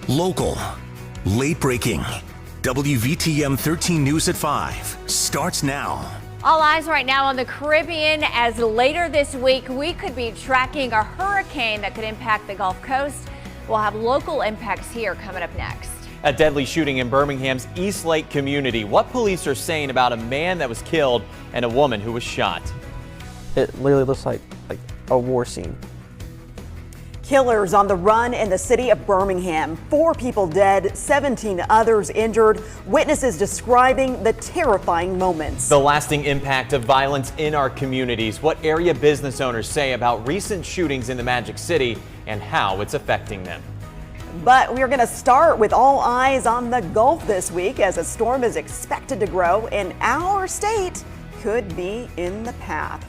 Local, late breaking. WVTM 13 News at 5 starts now. All eyes right now on the Caribbean as later this week we could be tracking a hurricane that could impact the Gulf Coast. We'll have local impacts here coming up next. A deadly shooting in Birmingham's East Lake community. What police are saying about a man that was killed and a woman who was shot. It literally looks like a war scene. Killers on the run in the city of Birmingham. 4 people dead, 17 others injured. Witnesses describing the terrifying moments. The lasting impact of violence in our communities. What area business owners say about recent shootings in the Magic City and how it's affecting them. But we're going to start with all eyes on the Gulf this week as a storm is expected to grow and our state could be in the path.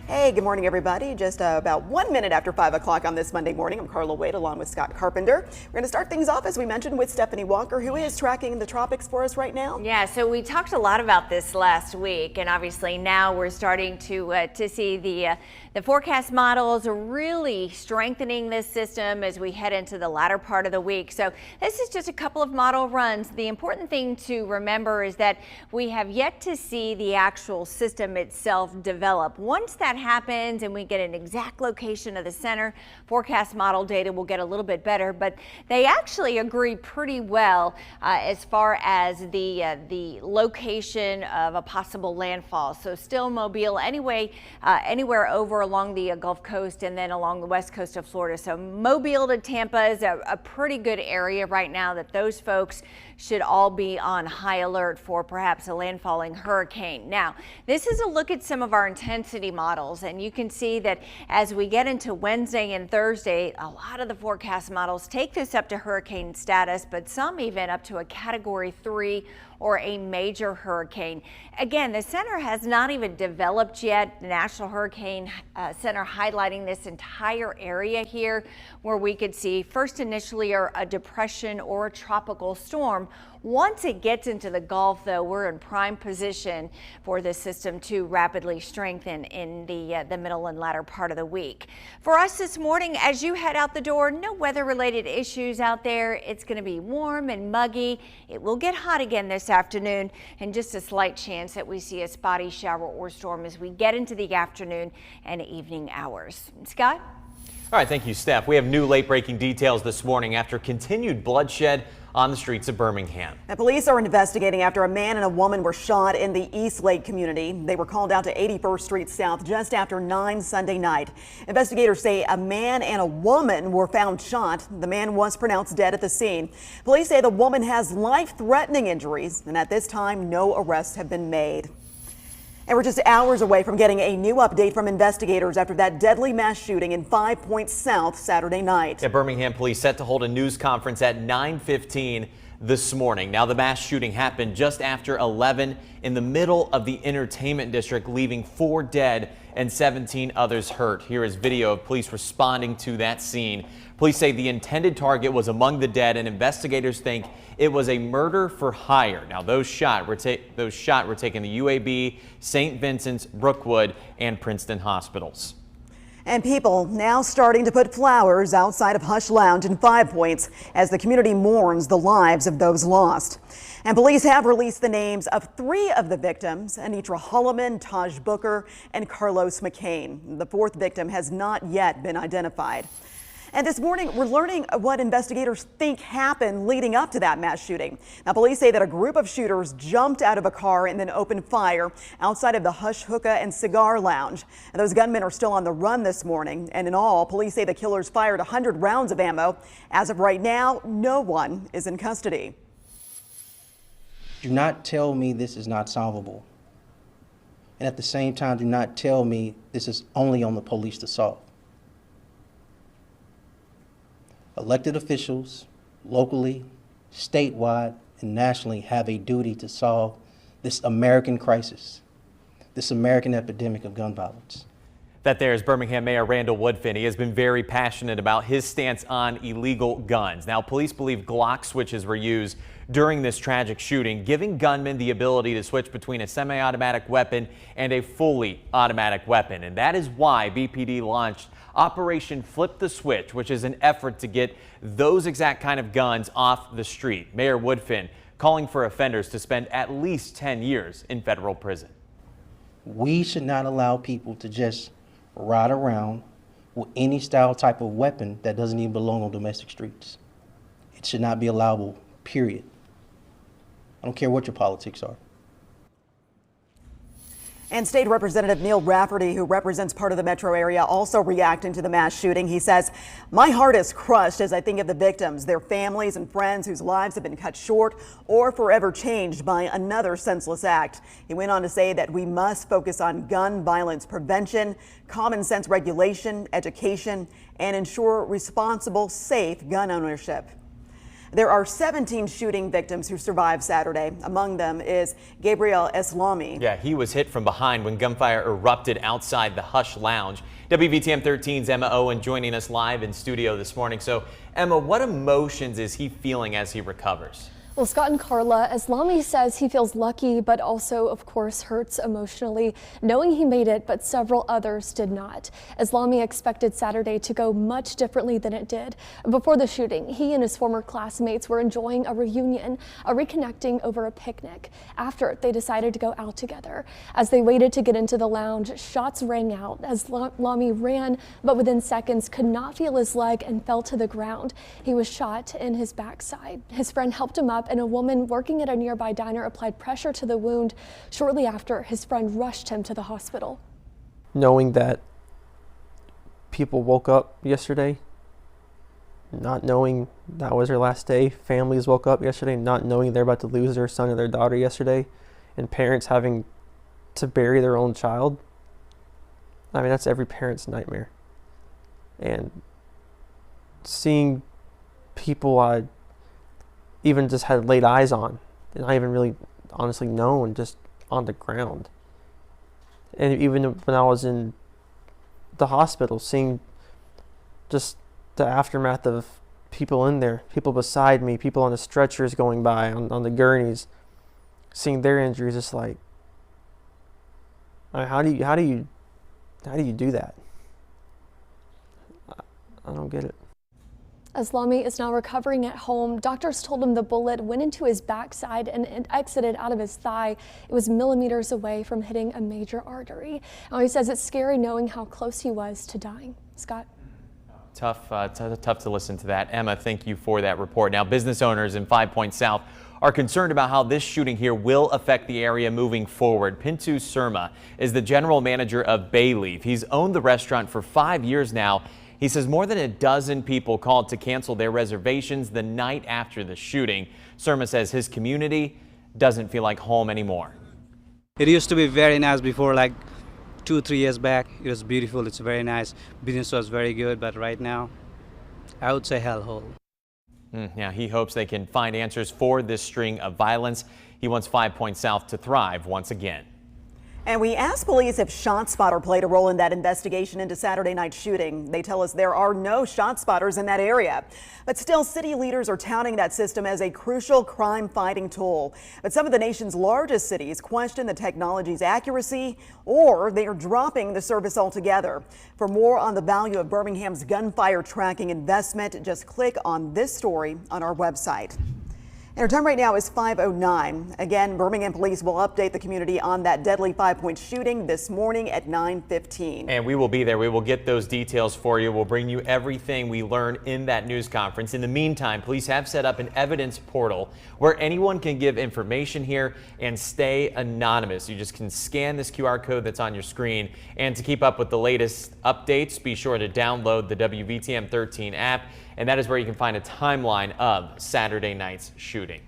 Hey, good morning, everybody. Just about 1 minute after 5 o'clock on this Monday morning. I'm Carla Wade along with Scott Carpenter. We're going to start things off, as we mentioned, with Stephanie Walker, who is tracking the tropics for us right now. Yeah, so we talked a lot about this last week, and obviously now we're starting to see the forecast models are really strengthening this system as we head into the latter part of the week. So this is just a couple of model runs. The important thing to remember is that we have yet to see the actual system itself develop. Once that happens and we get an exact location of the center, forecast model data will get a little bit better, but they actually agree pretty well as far as the location of a possible landfall. So still Mobile anywhere over along the Gulf Coast and then along the west coast of Florida. So Mobile to Tampa is a pretty good area right now that those folks should all be on high alert for perhaps a landfalling hurricane. Now, this is a look at some of our intensity models, and you can see that as we get into Wednesday and Thursday, a lot of the forecast models take this up to hurricane status, but some even up to a Category 3 or a major hurricane. Again, the center has not even developed yet. The National Hurricane Center highlighting this entire area here where we could see first initially a depression or a tropical storm. Once it gets into the Gulf, though, we're in prime position for the system to rapidly strengthen in the middle and latter part of the week. For us this morning, as you head out the door, no weather-related issues out there. It's going to be warm and muggy. It will get hot again this afternoon, and just a slight chance that we see a spotty shower or storm as we get into the afternoon and evening hours. Scott? All right, thank you, Steph. We have new late-breaking details this morning after continued bloodshed on the streets of Birmingham. And police are investigating after a man and a woman were shot in the East Lake community. They were called out to 81st Street South just after 9 Sunday night. Investigators say a man and a woman were found shot. The man was pronounced dead at the scene. Police say the woman has life-threatening injuries, and at this time, no arrests have been made. And we're just hours away from getting a new update from investigators after that deadly mass shooting in 5 Points South Saturday night. Yeah, Birmingham police set to hold a news conference at 9:15 this morning. Now, the mass shooting happened just after 11 in the middle of the entertainment district, leaving 4 dead and 17 others hurt. Here is video of police responding to that scene. Police say the intended target was among the dead, and investigators think it was a murder for hire. Now, those shot were taken to UAB, St. Vincent's, Brookwood, and Princeton hospitals. And people now starting to put flowers outside of Hush Lounge in 5 Points as the community mourns the lives of those lost. And police have released the names of 3 of the victims, Anitra Holloman, Taj Booker, and Carlos McCain. The 4th victim has not yet been identified. And this morning, we're learning what investigators think happened leading up to that mass shooting. Now, police say that a group of shooters jumped out of a car and then opened fire outside of the Hush Hookah and Cigar Lounge. And those gunmen are still on the run this morning. And in all, police say the killers fired 100 rounds of ammo. As of right now, no one is in custody. Do not tell me this is not solvable. And at the same time, do not tell me this is only on the police to solve. Elected officials, locally, statewide, and nationally have a duty to solve this American crisis, this American epidemic of gun violence. That there's Birmingham Mayor Randall Woodfin. He has been very passionate about his stance on illegal guns. Now, police believe Glock switches were used during this tragic shooting, giving gunmen the ability to switch between a semi-automatic weapon and a fully automatic weapon. And that is why BPD launched Operation Flip the Switch, which is an effort to get those exact kind of guns off the street. Mayor Woodfin calling for offenders to spend at least 10 years in federal prison. We should not allow people to just ride around with any style type of weapon that doesn't even belong on domestic streets. It should not be allowable, period. I don't care what your politics are. And State Representative Neil Rafferty, who represents part of the metro area, also reacting to the mass shooting. He says, "My heart is crushed as I think of the victims, their families and friends whose lives have been cut short or forever changed by another senseless act." He went on to say that we must focus on gun violence prevention, common sense regulation, education, and ensure responsible, safe gun ownership. There are 17 shooting victims who survived Saturday. Among them is Gabriel Eslami. Yeah, he was hit from behind when gunfire erupted outside the Hush Lounge. WVTM 13's Emma Owen joining us live in studio this morning. So, Emma, what emotions is he feeling as he recovers? Well, Scott and Carla, Eslami says he feels lucky, but also, of course, hurts emotionally, knowing he made it, but several others did not. Eslami expected Saturday to go much differently than it did. Before the shooting, he and his former classmates were enjoying a reunion, reconnecting over a picnic. After, they decided to go out together. As they waited to get into the lounge, shots rang out. Eslami ran, but within seconds could not feel his leg and fell to the ground. He was shot in his backside. His friend helped him up, and a woman working at a nearby diner applied pressure to the wound. Shortly after, his friend rushed him to the hospital. Knowing that people woke up yesterday, not knowing that was their last day. Families woke up yesterday not knowing they're about to lose their son or their daughter yesterday, and parents having to bury their own child. I mean, that's every parent's nightmare. And seeing people I even just had laid eyes on, and not even really honestly known, just on the ground. And even when I was in the hospital, seeing just the aftermath of people in there, people beside me, people on the stretchers going by, on the gurneys, seeing their injuries, just like, I mean, how do you do that? I don't get it. Eslami is now recovering at home. Doctors told him the bullet went into his backside and it exited out of his thigh. It was millimeters away from hitting a major artery. Now he says it's scary knowing how close he was to dying. Scott? Tough to listen to that. Emma, thank you for that report. Now, business owners in 5 Points South are concerned about how this shooting here will affect the area moving forward. Pintu Surma is the general manager of Bayleaf. He's owned the restaurant for 5 years now. He says more than a dozen people called to cancel their reservations the night after the shooting. Surma says his community doesn't feel like home anymore. It used to be very nice before, like 2-3 years back. It was beautiful. It's very nice. Business was very good, but right now, I would say hellhole. Yeah, he hopes they can find answers for this string of violence. He wants 5 Points South to thrive once again. And we asked police if ShotSpotter played a role in that investigation into Saturday night shooting. They tell us there are no ShotSpotters in that area. But still, city leaders are touting that system as a crucial crime-fighting tool. But some of the nation's largest cities question the technology's accuracy, or they are dropping the service altogether. For more on the value of Birmingham's gunfire tracking investment, just click on this story on our website. And our time right now is 5:09. Again, Birmingham police will update the community on that deadly 5-point shooting this morning at 9:15. And we will be there. We will get those details for you. We'll bring you everything we learn in that news conference. In the meantime, police have set up an evidence portal where anyone can give information here and stay anonymous. You just can scan this QR code that's on your screen. And to keep up with the latest updates, be sure to download the WVTM 13 app. And that is where you can find a timeline of Saturday night's shooting.